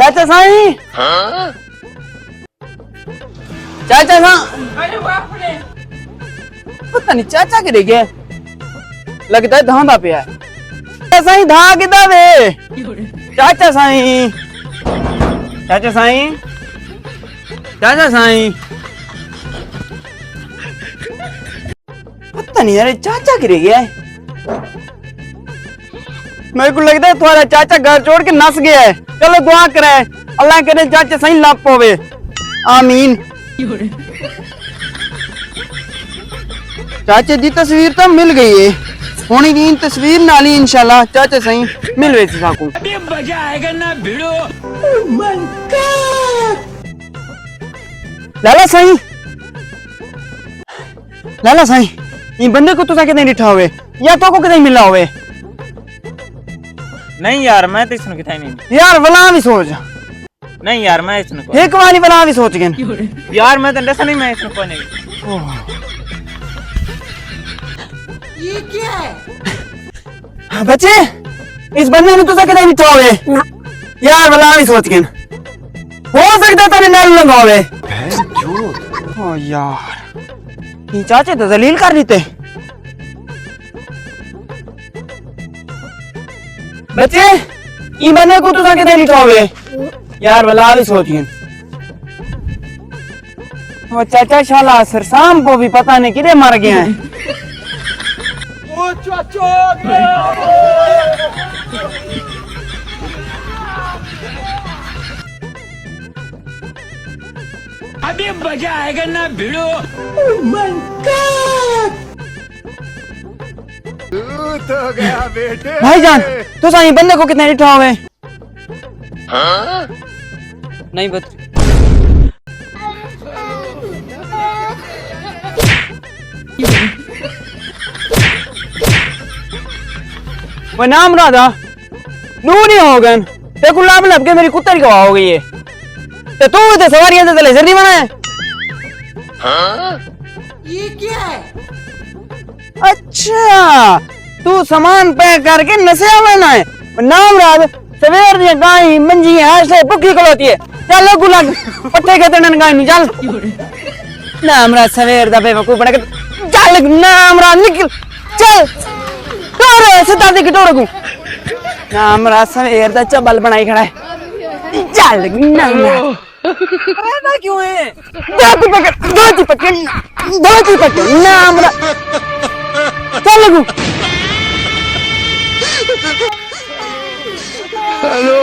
चाचा साईं, चाचा पता नहीं चाचा किधर गया, लगता है धांधा पे है। चाचा साईं धा किधर वे? चाचा साईं, चाचा साईं, चाचा साईं, पता नहीं यार चाचा किधर गया है। मेरे को लगता है तुम्हारा चाचा घर छोड़ के नस गया है। चलो दुआ करे अल्लाह करे चाचा सही लाभ पावे, आमीन। चाचे दी तस्वीर तो मिल गई है, होनी दी तस्वीर नाली इंशाल्लाह चाचा सही मिल वे साकू। अभी मजा आएगा ना भिड़ो। लाला साईं, लाला साईं, ये बंदे को तुसा कितने डिठा हुए या तो को कितने मिला हुए? नहीं यार मैं तो इसने किथा नहीं यार वला भी सोच। नहीं यार मैं इसने को एक बारी वला भी सोच गए यार मैं तो ऐसा नहीं, मैं इसने को नहीं। ये क्या है? हाँ बच्चे, इस बंदे ने तुझे कितने बिठा हुए यार वला भी सोच गए, हो सकता था नल लगावे। ओ यार ये चाचे तो जलील कर देते। बच्चे ई बंदे को तुझे कितने बिठा हुए यार वला भी सोच गए। ओ चाचा शाला सरसाम को भी पता नहीं किधे मर गए हैं। अभी मजा आएगा ना भिड़ो। तो गया बेटे। भाईजान तो साईं बंदे को कितने बिठा हुए? नहीं बता। वो नाम राधा नू नहीं हो गए ते गुलाब लब के मेरी कुत्ते की गवाह हो गई है ते तू ते सवारियां से चले जर्नी बना है। ये क्या है? अच्छा तू सामान पैक करके नशे वाला है। नाम राध सवेर दी गाय मंजी है से भुखी खलोती है। चल गुलाब पट्टे के तन गाय नहीं चल। नाम राध सवेर दा बेवकूफ बन के चल। नाम राध निकल चल टोरे सीधा दिख टोरे को। नाम राध सवेर दा चबल बनाई खड़ा है। चल नाम राध ऐसा क्यों है? दो पकड़ नाम राध चल लगू। हेलो